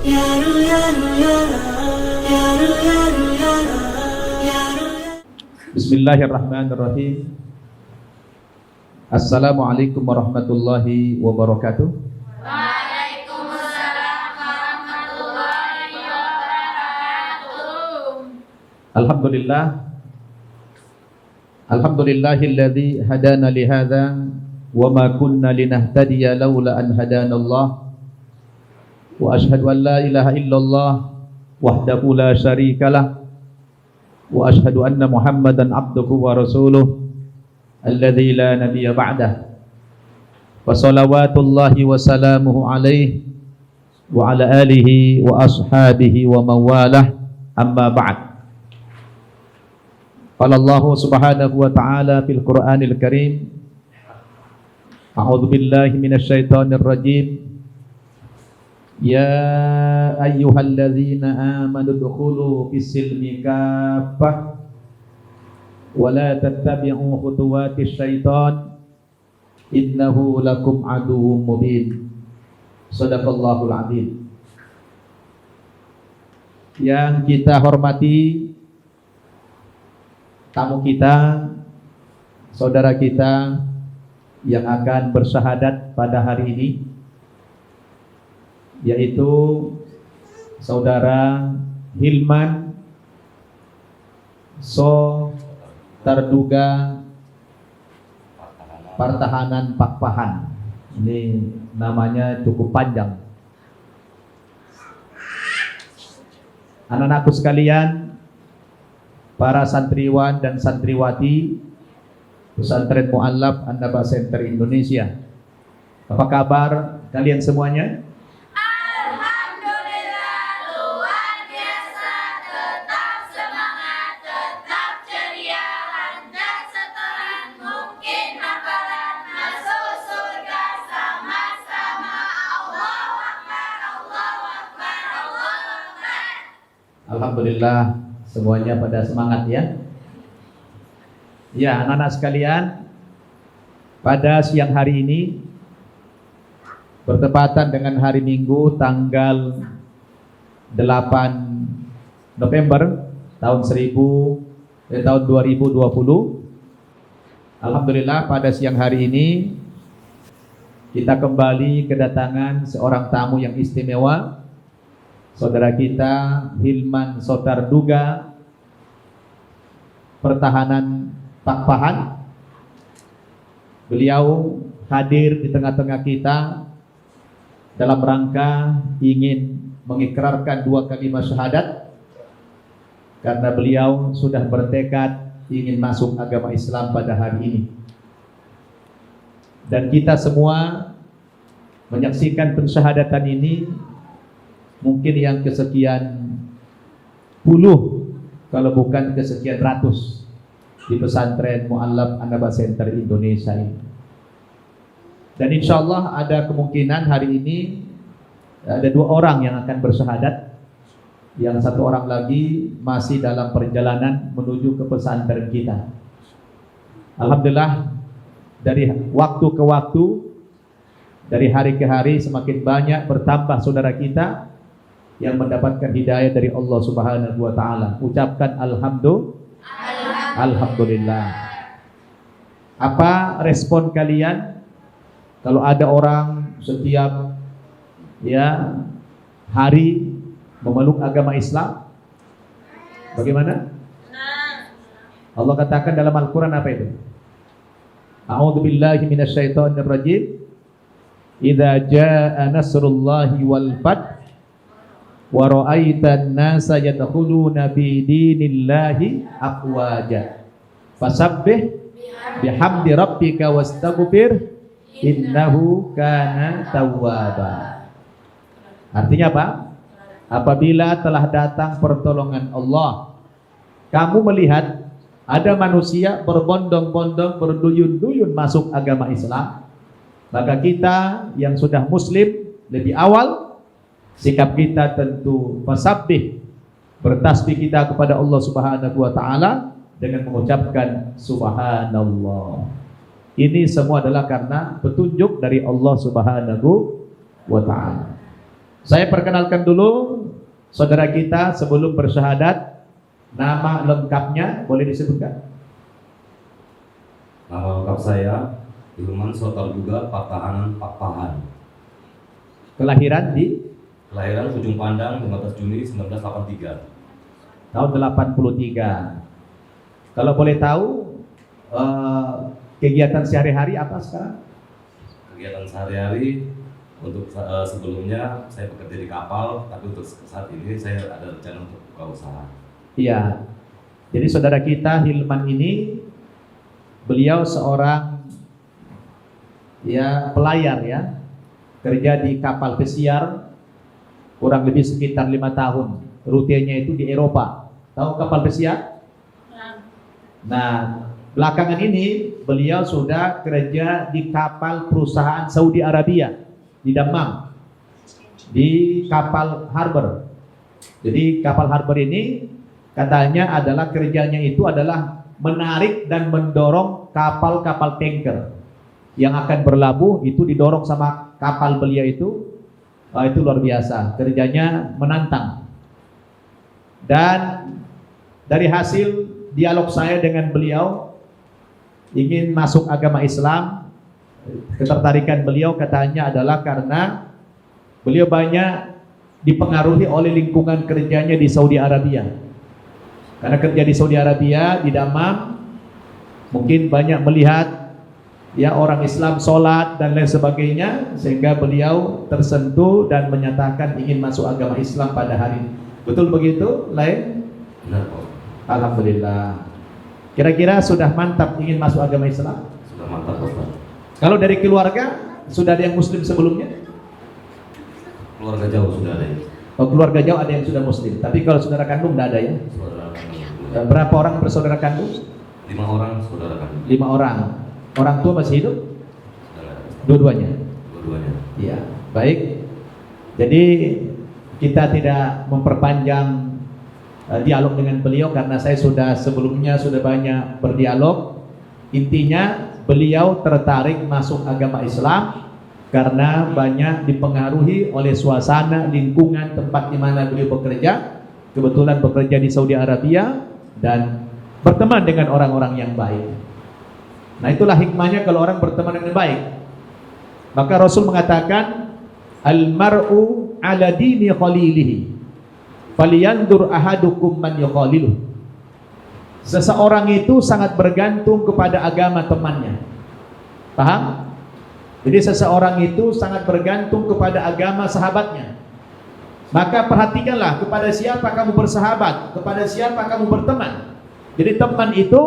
Bismillahirrahmanirrahim. Assalamualaikum warahmatullahi wabarakatuh. Waalaikumsalam warahmatullahi wabarakatuh. Alhamdulillahilladzi hadana li hadza wa ma kunna linahtadiya laula an hadanallah. Wa ashhadu an la ilaha illallah wahdahu la syarikalah wa ashhadu anna Muhammadan abduhu wa rasuluh alladzi la nabiyya ba'dah. Wa salawatullahi wa salamuhu alaihi wa ala alihi wa ashabihi wa mawalah, amma ba'd. Qala Allah subhanahu wa ta'ala fil Qur'anil Karim, a'udzu billahi minasy syaithanir rajim. Ya ayyuhalladzina amanu dukhulu fis-silmi kaffah wa la tattabi'u khutuwatis syaitan innahu lakum aduwwum mubin. Shadaqallahul adzim. Yang kita hormati tamu kita, saudara kita yang akan bersyahadat pada hari ini, yaitu saudara Hilman Sotarduga Pertahanan Pakpahan. Ini namanya cukup panjang. Anak-anakku sekalian, para santriwan dan santriwati Pesantren Mu'allaf An-Naba Center Indonesia, apa kabar kalian semuanya? Alhamdulillah, semuanya pada semangat ya. Ya, anak-anak sekalian, pada siang hari ini bertepatan dengan hari Minggu tanggal 8 November tahun 2020. Alhamdulillah, pada siang hari ini kita kembali kedatangan seorang tamu yang istimewa, saudara kita Hilman Sotarduga Pertahanan Pakpahan. Beliau hadir di tengah-tengah kita dalam rangka ingin mengikrarkan 2 kalimat syahadat, karena beliau sudah bertekad ingin masuk agama Islam pada hari ini. Dan kita semua menyaksikan pensyahadatan ini mungkin yang kesekian puluh, kalau bukan kesekian ratus, di Pesantren Mu'allaf An-Naba Center Indonesia ini. Dan insya Allah ada kemungkinan hari ini ada 2 orang yang akan bersyahadat. Yang 1 orang lagi masih dalam perjalanan menuju ke pesantren kita. Alhamdulillah, dari waktu ke waktu, dari hari ke hari semakin banyak bertambah saudara kita yang mendapatkan hidayah dari Allah Subhanahu wa ta'ala. Ucapkan Alhamdulillah. Apa respon kalian kalau ada orang setiap hari memeluk agama Islam? Bagaimana? Allah katakan dalam Al-Quran apa itu? A'udzu billahi minasyaitonir rajim. Idza jaa nasrullahi wal fath wa ra'aitan nasa yadkhuluna fi dinillahi afwaja fasabbih bihamdi rabbika wastaghfir innahu kana tawwaba. Artinya apa? Apabila telah datang pertolongan Allah, kamu melihat ada manusia berbondong-bondong, berduyun-duyun masuk agama Islam, maka kita yang sudah muslim lebih awal, sikap kita tentu fasabbih, bertasbih kita kepada Allah Subhanahu wa ta'ala dengan mengucapkan subhanallah. Ini semua adalah karena petunjuk dari Allah Subhanahu wa ta'ala. Saya perkenalkan dulu saudara kita sebelum bersyahadat. Nama lengkapnya boleh disebutkan? Nama lengkap saya Hilman Sotarduga Patahanan Papahan. Kelahiran di Kelahiran Ujung Pandang 15 Juni 1983. tahun 83. Kalau boleh tahu kegiatan sehari-hari apa sekarang? Kegiatan sehari-hari untuk sebelumnya saya bekerja di kapal, tapi untuk saat ini saya ada rencana untuk buka usaha. Iya. Jadi saudara kita Hilman ini beliau seorang ya pelayar ya. Kerja di kapal pesiar kurang lebih sekitar 5 tahun. Rutenya itu di Eropa. Tahu kapal pesiar? Nah, belakangan ini beliau sudah kerja di kapal perusahaan Saudi Arabia di Dammam, di kapal harbor. Jadi kapal harbor ini katanya adalah kerjanya itu adalah menarik dan mendorong kapal-kapal tanker yang akan berlabuh, itu didorong sama kapal beliau itu. Itu luar biasa, kerjanya menantang. Dan dari hasil dialog saya dengan beliau, ingin masuk agama Islam, ketertarikan beliau katanya adalah karena beliau banyak dipengaruhi oleh lingkungan kerjanya di Saudi Arabia. Karena kerja di Saudi Arabia, di Dammam, mungkin banyak melihat ya orang Islam sholat dan lain sebagainya, sehingga beliau tersentuh dan menyatakan ingin masuk agama Islam pada hari ini. Betul begitu? Lain? Benar, Pak. Alhamdulillah. Kira-kira sudah mantap ingin masuk agama Islam? Sudah mantap, Pak. Kalau dari keluarga sudah ada yang muslim sebelumnya? Keluarga jauh sudah ada ya. Oh, keluarga jauh ada yang sudah muslim, tapi kalau saudara kandung tidak ada ya? Saudara kandung. Berapa orang bersaudara kandung? 5 orang saudara kandung. 5 orang. Orang tua masih hidup? Sudah nggak ada. Dua-duanya? Dua-duanya. Iya, baik. Jadi kita tidak memperpanjang dialog dengan beliau karena saya sudah sebelumnya sudah banyak berdialog. Intinya beliau tertarik masuk agama Islam karena banyak dipengaruhi oleh suasana lingkungan tempat di mana beliau bekerja. Kebetulan bekerja di Saudi Arabia dan berteman dengan orang-orang yang baik. Nah, itulah hikmahnya kalau orang berteman dengan baik. Maka Rasul mengatakan, al-mar'u ala dini khalilihi, falyandur ahadukum man yukhaliluh. Seseorang itu sangat bergantung kepada agama temannya. Paham? Jadi seseorang itu sangat bergantung kepada agama sahabatnya. Maka perhatikanlah kepada siapa kamu bersahabat, kepada siapa kamu berteman. Jadi teman itu,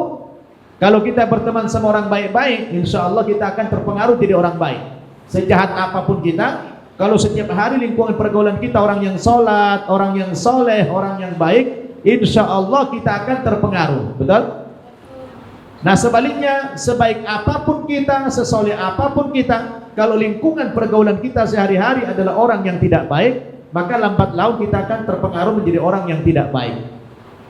kalau kita berteman sama orang baik-baik, insya Allah kita akan terpengaruh jadi orang baik. Sejahat apapun kita, kalau setiap hari lingkungan pergaulan kita orang yang sholat, orang yang soleh, orang yang baik, insya Allah kita akan terpengaruh. Betul? Nah sebaliknya, sebaik apapun kita, sesoleh apapun kita, kalau lingkungan pergaulan kita sehari-hari adalah orang yang tidak baik, maka lambat laun kita akan terpengaruh menjadi orang yang tidak baik.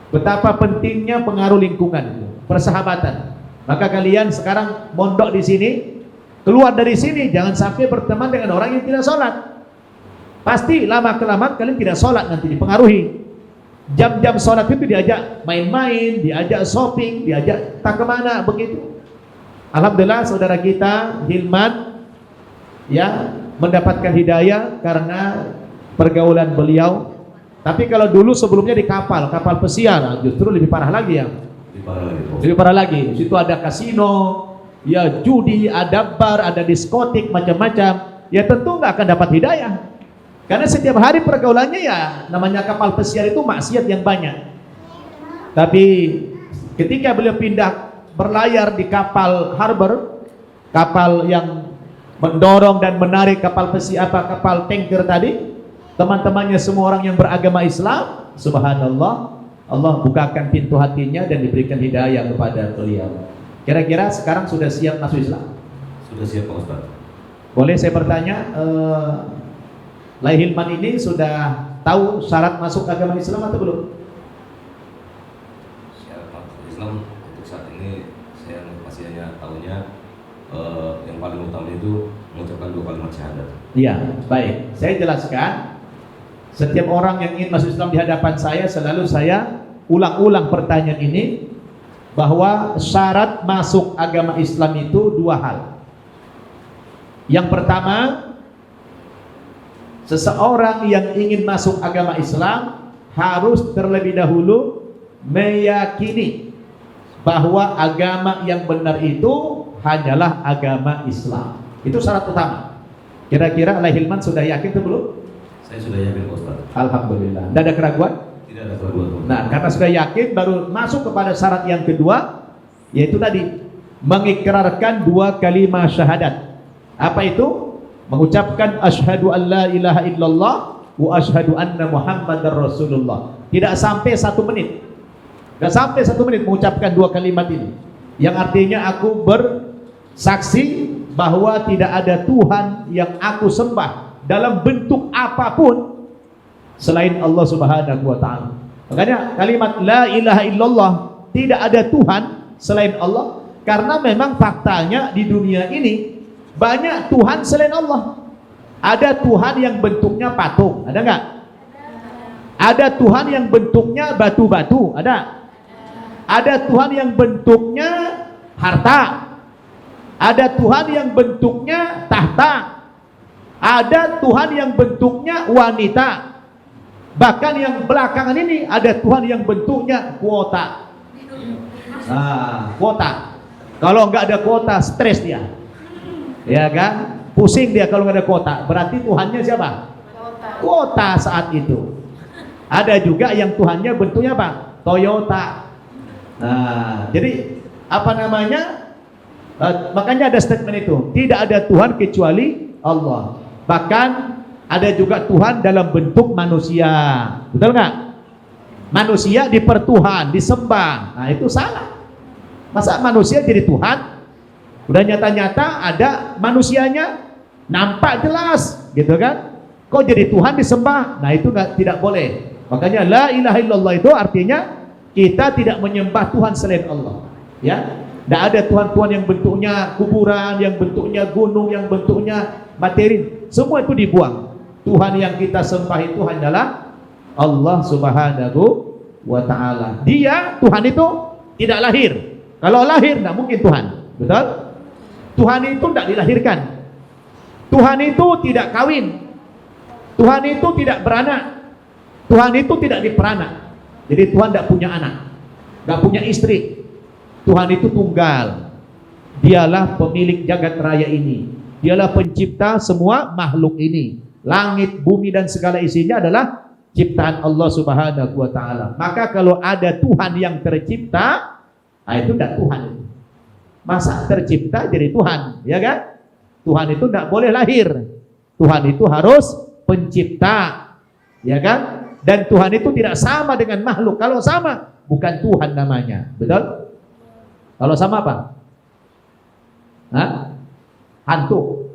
Betapa pentingnya pengaruh lingkungan itu, persahabatan. Maka kalian sekarang mondok di sini, keluar dari sini jangan sampai berteman dengan orang yang tidak sholat. Pasti lama-kelamaan kalian tidak sholat, nanti dipengaruhi. Jam-jam sholat itu diajak main-main, diajak shopping, diajak tak kemana begitu. Alhamdulillah saudara kita Hilman ya mendapatkan hidayah karena pergaulan beliau. Tapi kalau dulu sebelumnya di kapal pesiar, justru lebih parah lagi ya. Lebih parah lagi. Di situ ada kasino, ya judi, ada bar, ada diskotik, macam-macam. Ya tentu nggak akan dapat hidayah. Karena setiap hari pergaulannya ya namanya kapal pesiar itu maksiat yang banyak. Tapi ketika beliau pindah berlayar di kapal harbor, kapal yang mendorong dan menarik kapal pesiar, kapal tanker tadi, teman-temannya semua orang yang beragama Islam, subhanallah, Allah bukakan pintu hatinya dan diberikan hidayah kepada beliau. Kira-kira sekarang sudah siap masuk Islam? Sudah siap Pak Ustaz. Boleh saya bertanya, Lai Hilman ini sudah tahu syarat masuk agama Islam atau belum? Syarat masuk Islam untuk saat ini saya masih hanya tahunya yang paling utama itu mengucapkan 2 kalimat syahadat. Iya, baik. Saya jelaskan. Setiap orang yang ingin masuk Islam di hadapan saya, selalu saya ulang-ulang pertanyaan ini, bahwa syarat masuk agama Islam itu dua hal. Yang pertama, seseorang yang ingin masuk agama Islam harus terlebih dahulu meyakini bahwa agama yang benar itu hanyalah agama Islam. Itu syarat utama. Kira-kira Alai Hilman sudah yakin atau belum? Saya sudah yakin Pak Ustaz. Alhamdulillah. Tidak ada keraguan? Tidak ada keraguan. Nah, karena sudah yakin, baru masuk kepada syarat yang kedua, yaitu tadi mengikrarkan dua kalimat syahadat. Apa itu? Mengucapkan asyhadu an la ilaha illallah wa asyhadu anna muhammadar rasulullah. Tidak sampai 1 menit. Tidak sampai 1 menit mengucapkan dua kalimat ini, yang artinya aku bersaksi bahwa tidak ada Tuhan yang aku sembah dalam bentuk apapun selain Allah Subhanahu wa taala. Makanya kalimat la ilaha illallah, tidak ada Tuhan selain Allah, karena memang faktanya di dunia ini banyak Tuhan selain Allah. Ada Tuhan yang bentuknya patung, ada enggak? Ada Tuhan yang bentuknya batu-batu, ada? Ada Tuhan yang bentuknya harta. Ada Tuhan yang bentuknya tahta. Ada Tuhan yang bentuknya wanita. Bahkan yang belakangan ini ada Tuhan yang bentuknya kuota. Kuota. Kalau nggak ada kuota, stres dia. Ya kan? Pusing dia kalau nggak ada kuota. Berarti Tuhannya siapa? Kuota saat itu. Ada juga yang Tuhannya bentuknya apa? Toyota. Jadi apa namanya? Makanya ada statement itu. Tidak ada Tuhan kecuali Allah. Bahkan ada juga Tuhan dalam bentuk manusia. Betul nggak? Manusia dipertuhan, disembah. Nah itu salah. Masa manusia jadi Tuhan? Udah nyata-nyata ada manusianya, nampak jelas, gitu kan? Kok jadi Tuhan disembah? Nah itu tidak boleh. Makanya la ilaha illallah itu artinya kita tidak menyembah Tuhan selain Allah. Ya, tidak ada Tuhan-Tuhan yang bentuknya kuburan, yang bentuknya gunung, yang bentuknya materi. Semua itu dibuang. Tuhan yang kita sembah itu hanyalah Allah Subhanahu wa ta'ala. Dia, Tuhan itu tidak lahir. Kalau lahir, tidak mungkin Tuhan. Betul? Tuhan itu tidak dilahirkan. Tuhan itu tidak kawin. Tuhan itu tidak beranak. Tuhan itu tidak diperanak. Jadi Tuhan tidak punya anak, tidak punya istri. Tuhan itu tunggal. Dialah pemilik jagat raya ini. Dialah pencipta semua makhluk ini. Langit, bumi dan segala isinya adalah ciptaan Allah Subhanahu wa ta'ala. Maka kalau ada Tuhan yang tercipta, nah itu tidak Tuhan. Masa tercipta jadi Tuhan, ya kan? Tuhan itu tidak boleh lahir. Tuhan itu harus pencipta, ya kan? Dan Tuhan itu tidak sama dengan makhluk. Kalau sama, bukan Tuhan namanya. Betul? Kalau sama apa? Hantu.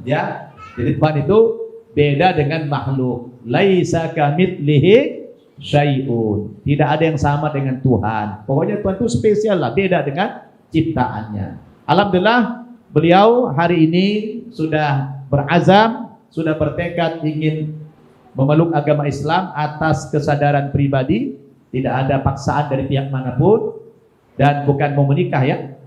Ya, jadi Tuhan itu beda dengan makhluk. Laisa kamitslihi syai'un. Tidak ada yang sama dengan Tuhan. Pokoknya Tuhan itu spesial lah, beda dengan ciptaannya. Alhamdulillah, beliau hari ini sudah berazam, sudah bertekad ingin memeluk agama Islam atas kesadaran pribadi, tidak ada paksaan dari pihak manapun, dan bukan mau menikah ya.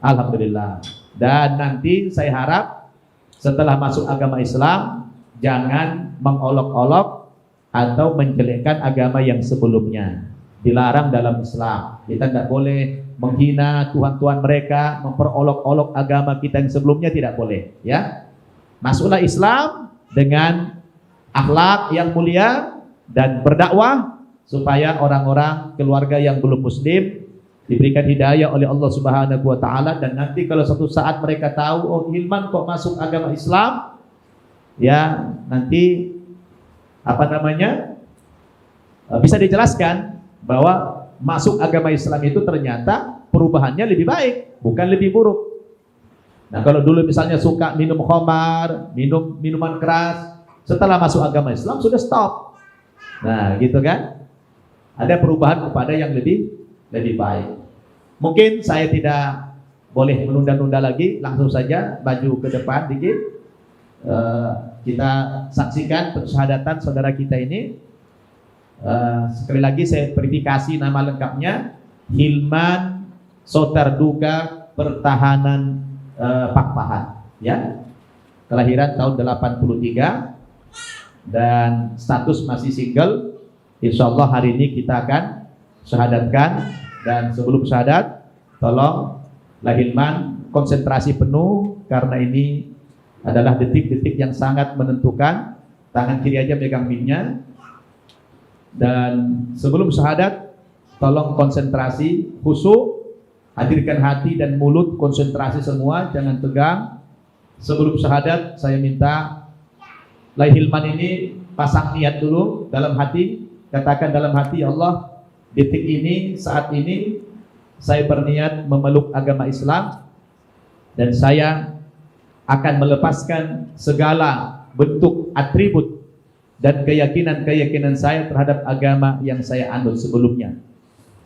Alhamdulillah. Dan nanti saya harap setelah masuk agama Islam jangan mengolok-olok atau menjelekkan agama yang sebelumnya. Dilarang dalam Islam. Kita tidak boleh menghina Tuhan-Tuhan mereka, memperolok-olok agama kita yang sebelumnya, tidak boleh ya. Masuklah Islam dengan akhlak yang mulia dan berdakwah supaya orang-orang keluarga yang belum muslim diberikan hidayah oleh Allah Subhanahu wa ta'ala. Dan nanti kalau suatu saat mereka tahu, oh Hilman kok masuk agama Islam, ya nanti apa namanya, bisa dijelaskan bahwa masuk agama Islam itu ternyata perubahannya lebih baik, bukan lebih buruk. Nah kalau dulu misalnya suka minum khamar, minum minuman keras, setelah masuk agama Islam sudah stop. Nah gitu kan, ada perubahan kepada yang lebih baik. Mungkin saya tidak boleh menunda-nunda lagi, langsung saja maju ke depan dikit. kita saksikan persyahadatan saudara kita ini. Sekali lagi saya verifikasi nama lengkapnya, Hilman Sotarduga Pertahanan Pakpahan, ya. Kelahiran tahun 83 dan status masih single. Insyaallah hari ini kita akan syahadatkan, dan sebelum syahadat tolong Hilman konsentrasi penuh karena ini adalah detik-detik yang sangat menentukan. Tangan kiri aja pegang mic-nya. Dan sebelum syahadat tolong konsentrasi, khusyuk, hadirkan hati dan mulut, konsentrasi semua, jangan tegang. Sebelum syahadat saya minta Hilman ini pasang niat dulu dalam hati, katakan dalam hati, ya Allah, detik ini, saat ini saya berniat memeluk agama Islam dan saya akan melepaskan segala bentuk atribut dan keyakinan-keyakinan saya terhadap agama yang saya anut sebelumnya.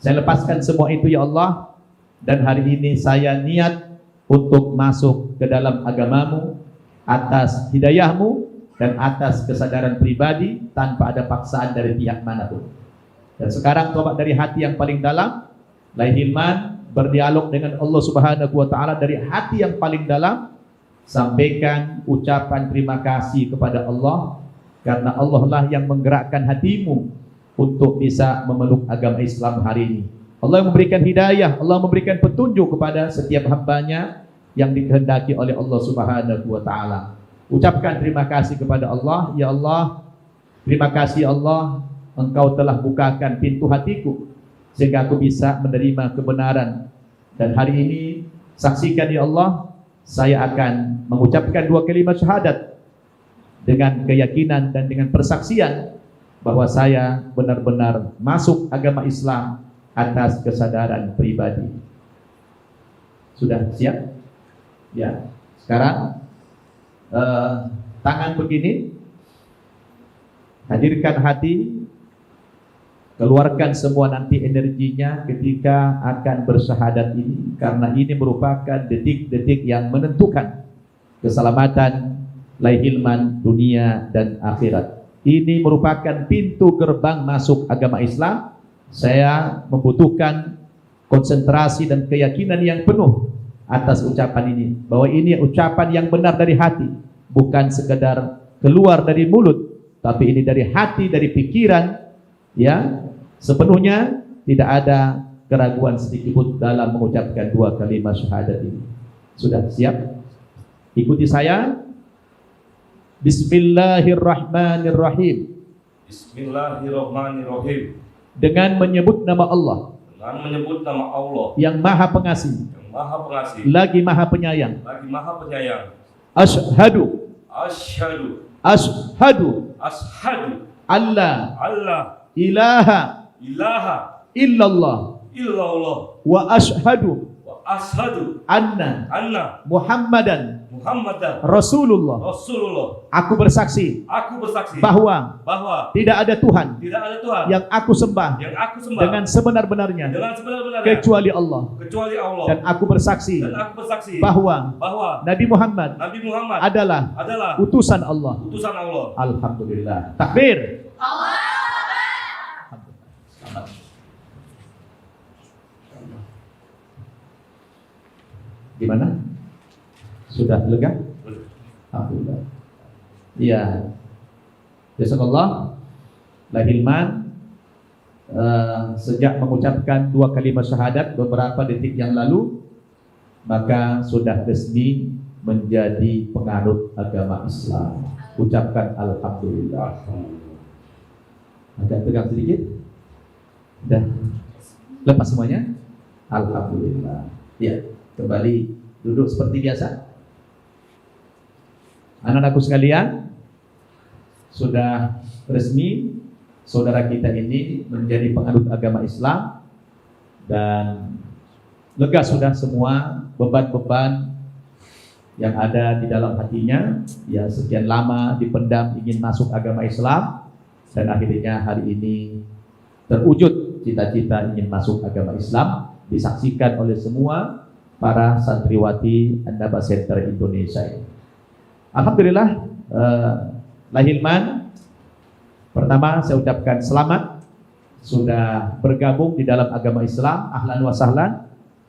Saya lepaskan semua itu ya Allah, dan hari ini saya niat untuk masuk ke dalam agamamu atas hidayahmu dan atas kesadaran pribadi tanpa ada paksaan dari pihak manapun. Dan sekarang tobat dari hati yang paling dalam. Hilman berdialog dengan Allah Subhanahu wa taala dari hati yang paling dalam. Sampaikan ucapan terima kasih kepada Allah, karena Allah lah yang menggerakkan hatimu untuk bisa memeluk agama Islam hari ini. Allah yang memberikan hidayah, Allah memberikan petunjuk kepada setiap hambanya yang dikehendaki oleh Allah Subhanahu wa taala. Ucapkan terima kasih kepada Allah. Ya Allah, terima kasih Allah, Engkau telah bukakan pintu hatiku sehingga aku bisa menerima kebenaran. Dan hari ini saksikan ya Allah, saya akan mengucapkan 2 kalimat syahadat dengan keyakinan dan dengan persaksian bahwa saya benar-benar masuk agama Islam atas kesadaran pribadi. Sudah siap? Ya. Sekarang tangan begini, hadirkan hati, keluarkan semua nanti energinya ketika akan bersyahadat ini, karena ini merupakan detik-detik yang menentukan keselamatan Hilman dunia dan akhirat. Ini merupakan pintu gerbang masuk agama Islam. Saya membutuhkan konsentrasi dan keyakinan yang penuh atas ucapan ini, bahwa ini ucapan yang benar dari hati, bukan sekedar keluar dari mulut, tapi ini dari hati, dari pikiran, ya, sepenuhnya. Tidak ada keraguan sedikitpun dalam mengucapkan 2 kalimat syahadat ini. Sudah siap? Ikuti saya. Bismillahirrahmanirrahim. Bismillahirrahmanirrahim. Dengan menyebut nama Allah, Dengan menyebut nama Allah yang Maha Pengasih, yang Maha Pengasih, lagi Maha Penyayang. lagi Maha Penyayang. Asyhadu, Asyhadu, asyhadu asyhadu, alla Allah, ilaha ilaha, illallah, illallah, wa asyhadu wa asyhadu, anna anna Muhammadan Muhammadan Rasulullah. Rasulullah. Aku bersaksi Aku bersaksi bahwa bahwa tidak ada Tuhan tidak ada Tuhan yang aku sembah yang aku sembah dengan sebenar-benarnya dengan sebenar-benarnya kecuali Allah. kecuali Allah. Dan aku bersaksi Dan aku bersaksi bahwa bahwa Nabi Muhammad Nabi Muhammad adalah adalah utusan Allah. utusan Allah. Alhamdulillah. Takbir. Selamat. Gimana? Sudah lega? Alhamdulillah. Iya. Jazakallah. Hilman sejak mengucapkan 2 kalimat syahadat beberapa detik yang lalu, maka sudah resmi menjadi penganut agama Islam. Ucapkan alhamdulillah. Agak tegang sedikit. Dan lepas semuanya. Alhamdulillah. Ya, kembali duduk seperti biasa. Anak-anakku sekalian, sudah resmi saudara kita ini menjadi penganut agama Islam, dan lega sudah semua beban-beban yang ada di dalam hatinya, yang sekian lama dipendam ingin masuk agama Islam, dan akhirnya hari ini terwujud cita-cita ingin masuk agama Islam, disaksikan oleh semua para santriwati An-Naba Center Indonesia. Alhamdulillah, Lahilman, pertama saya ucapkan selamat sudah bergabung di dalam agama Islam. Ahlan wa sahlan.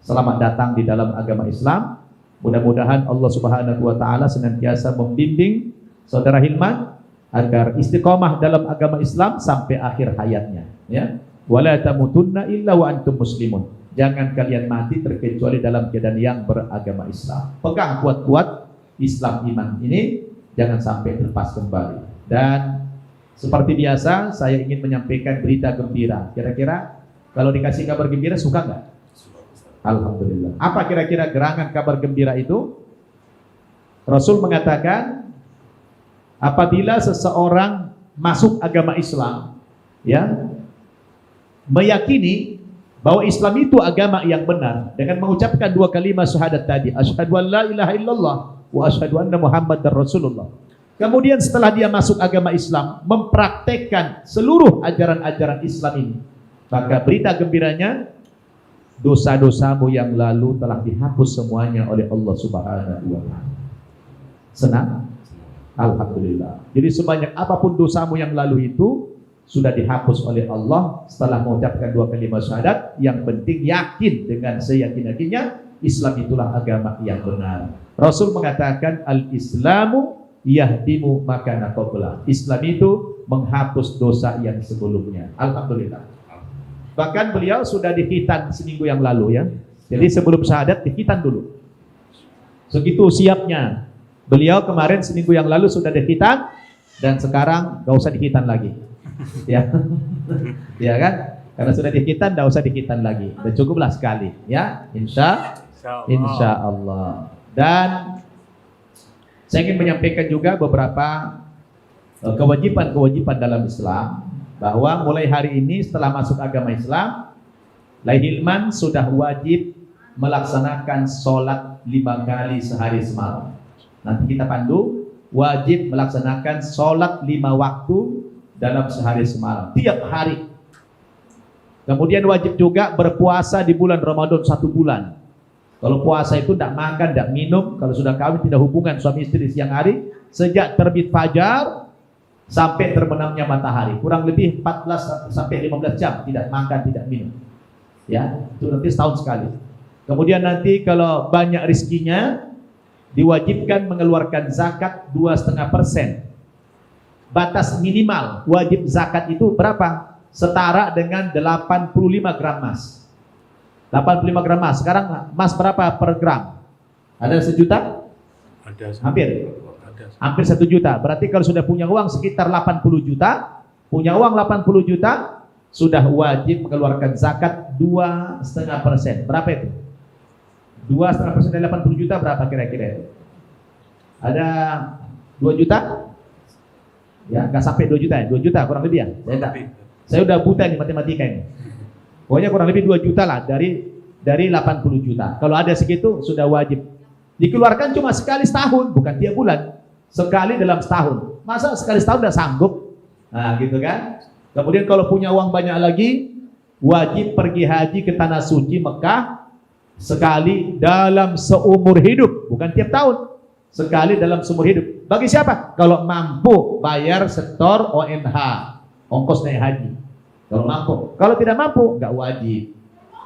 Selamat datang di dalam agama Islam. Mudah-mudahan Allah Subhanahu wa taala senantiasa membimbing saudara Hilman agar istiqomah dalam agama Islam sampai akhir hayatnya, ya. Wala tamutunna illa wa antum muslimun. Jangan kalian mati terkecuali dalam keadaan yang beragama Islam. Pegang kuat-kuat Islam iman ini, jangan sampai terlepas kembali. Dan seperti biasa saya ingin menyampaikan berita gembira. Kira-kira kalau dikasih kabar gembira suka nggak? Alhamdulillah. Apa kira-kira gerangan kabar gembira itu? Rasul mengatakan apabila seseorang masuk agama Islam, ya, meyakini bahwa Islam itu agama yang benar dengan mengucapkan dua kalimat syahadat tadi, asyhadu an la ilaha illallah wa asyhadu anna muhammadar rasulullah. Kemudian setelah dia masuk agama Islam, mempraktekkan seluruh ajaran-ajaran Islam ini, maka berita gembiranya, dosa-dosamu yang lalu telah dihapus semuanya oleh Allah Subhanahu wa taala. Senang? Alhamdulillah. Jadi sebanyak apapun dosamu yang lalu itu sudah dihapus oleh Allah setelah mengucapkan dua kalimat syahadat. Yang penting yakin dengan seyakin-yakinnya Islam itulah agama yang benar. Rasul mengatakan al-Islamu yahdimu makana qabla. Islam itu menghapus dosa yang sebelumnya. Alhamdulillah. Bahkan beliau sudah dikhitan seminggu yang lalu, ya. Jadi sebelum syahadat dikhitan dulu. Segitu siapnya. Beliau kemarin seminggu yang lalu sudah dikhitan dan sekarang gak usah dikhitan lagi. Ya. Ya kan? Karena sudah dikhitan gak usah dikhitan lagi. Dan cukuplah sekali, ya. Insya Allah. Dan saya ingin menyampaikan juga beberapa kewajiban-kewajiban dalam Islam. Bahwa mulai hari ini setelah masuk agama Islam, Lahilman sudah wajib melaksanakan sholat 5 kali sehari semalam. Nanti kita pandu, wajib melaksanakan sholat 5 waktu dalam sehari semalam, tiap hari. Kemudian wajib juga berpuasa di bulan Ramadan 1 bulan. Kalau puasa itu tidak makan, tidak minum. Kalau sudah kawin tidak hubungan suami istri siang hari, sejak terbit fajar sampai terbenamnya matahari, kurang lebih 14 sampai 15 jam tidak makan, tidak minum. Ya, itu nanti setahun sekali. Kemudian nanti kalau banyak rizkinya, diwajibkan mengeluarkan zakat 2,5%. Batas minimal wajib zakat itu berapa? Setara dengan 85 gram emas. 85 gram emas. Sekarang emas berapa per gram? Ada 1 juta? Ada. Hampir 1 juta. Berarti kalau sudah punya uang sekitar 80 juta, punya uang 80 juta, sudah wajib mengeluarkan zakat 2,5%. Berapa itu? 2,5% dari 80 juta berapa kira-kira itu? Ada 2 juta? Ya, nggak sampai 2 juta ya? 2 juta kurang lebih ya? Saya udah buta nih matematika ini. Pokoknya kurang lebih 2 juta lah dari 80 juta. Kalau ada segitu sudah wajib. Dikeluarkan cuma sekali setahun, bukan tiap bulan. Sekali dalam setahun. Masa sekali setahun udah sanggup? Nah gitu kan. Kemudian kalau punya uang banyak lagi, wajib pergi haji ke Tanah Suci Mekah sekali dalam seumur hidup. Bukan tiap tahun. Sekali dalam seumur hidup. Bagi siapa? Kalau mampu bayar setor ONH, ongkos naik haji. Kalau mampu. Kalau tidak mampu, nggak wajib.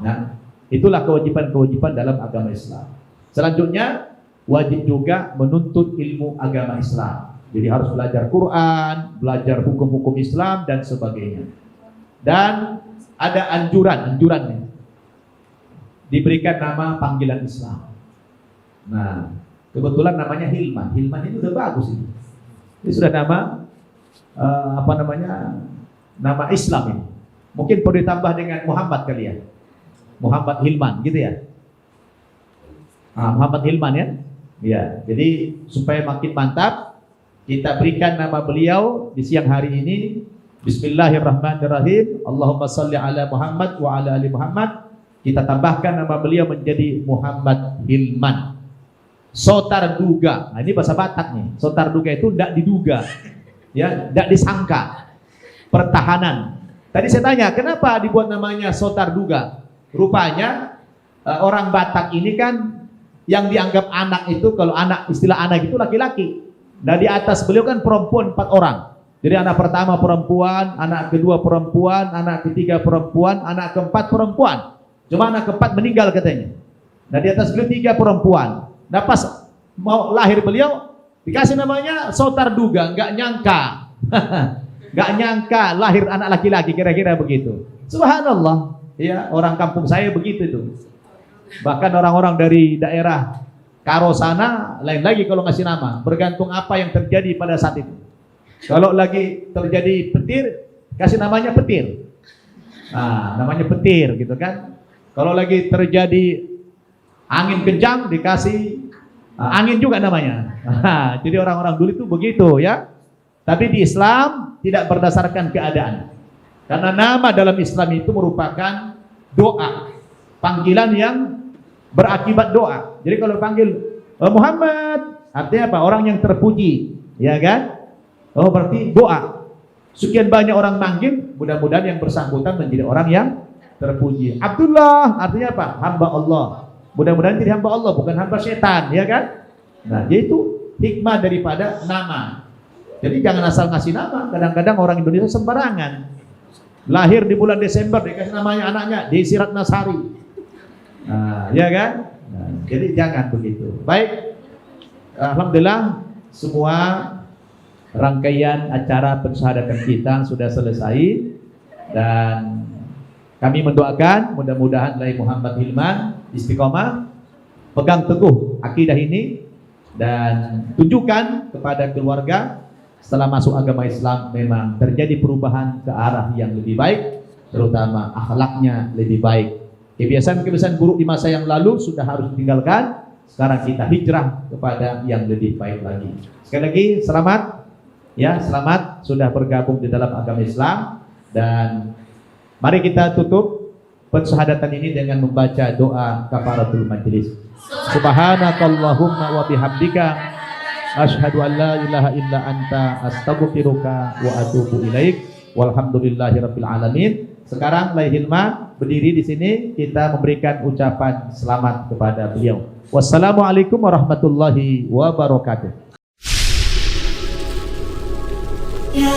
Nah, itulah kewajiban-kewajiban dalam agama Islam. Selanjutnya, wajib juga menuntut ilmu agama Islam. Jadi harus belajar Quran, belajar hukum-hukum Islam dan sebagainya. Dan ada anjurannya. Diberikan nama panggilan Islam. Nah, kebetulan namanya Hilman. Hilman ini udah bagus ini. Ini sudah nama nama Islam ini. Mungkin perlu ditambah dengan Muhammad kali ya. Muhammad Hilman gitu ya. Muhammad Hilman ya. Ya, jadi supaya makin mantap, kita berikan nama beliau di siang hari ini. Bismillahirrahmanirrahim. Allahumma salli ala Muhammad wa ala ali Muhammad. Kita tambahkan nama beliau menjadi Muhammad Hilman. Sotar duga. Nah, ini bahasa Batak nih. Sotar duga itu tidak diduga. Ya, tidak disangka. Pertahanan. Tadi saya tanya, kenapa dibuat namanya Sotar duga? Rupanya orang Batak ini kan yang dianggap anak itu, kalau anak, istilah anak itu laki-laki. Nah di atas beliau kan perempuan 4 orang. Jadi anak pertama perempuan, anak kedua perempuan, anak ketiga perempuan, anak keempat perempuan. Cuma anak keempat meninggal katanya. Nah di atas beliau 3 perempuan. Nah pas mau lahir beliau dikasih namanya Sotar Duga, nggak nyangka. Nggak nyangka lahir anak laki-laki, kira-kira begitu. Subhanallah. Ya, orang kampung saya begitu tuh. Bahkan orang-orang dari daerah Karo sana lain lagi kalau ngasih nama, bergantung apa yang terjadi pada saat itu. Kalau lagi terjadi petir, kasih namanya petir. Nah, namanya petir gitu kan. Kalau lagi terjadi angin kencang dikasih angin juga namanya. Jadi orang-orang dulu itu begitu ya. Tapi di Islam tidak berdasarkan keadaan. Karena nama dalam Islam itu merupakan doa, panggilan yang berakibat doa. Jadi kalau panggil Muhammad, artinya apa? Orang yang terpuji, ya kan? Oh, berarti doa. Sekian banyak orang manggil, mudah-mudahan yang bersangkutan menjadi orang yang terpuji. Abdullah, artinya apa? Hamba Allah. Mudah-mudahan jadi hamba Allah, bukan hamba setan, ya kan? Nah, yaitu hikmah daripada nama. Jadi jangan asal ngasih nama. Kadang-kadang orang Indonesia sembarangan. Lahir di bulan Desember, dikasih namanya anaknya Desi Ratnasari. Nah, ya kan? Nah, jadi jangan begitu. Baik, alhamdulillah semua rangkaian acara pensyahadatan kita sudah selesai dan kami mendoakan mudah-mudahan Lai Muhammad Hilman istiqomah, pegang teguh akidah ini dan tunjukkan kepada keluarga setelah masuk agama Islam memang terjadi perubahan ke arah yang lebih baik, terutama akhlaknya lebih baik. Kebiasaan-kebiasaan buruk di masa yang lalu sudah harus ditinggalkan. Sekarang kita hijrah kepada yang lebih baik lagi. Sekali lagi selamat ya, selamat sudah bergabung di dalam agama Islam dan mari kita tutup pensyahadatan ini dengan membaca doa kafaratul majelis. Subhanakallahumma wa bihamdika asyhadu an la ilaha illa anta astaghfiruka wa atubu ilaik. Walhamdulillahirabbil alamin. Sekarang Lai Hilman berdiri di sini, kita memberikan ucapan selamat kepada beliau. Wassalamualaikum warahmatullahi wabarakatuh. Ya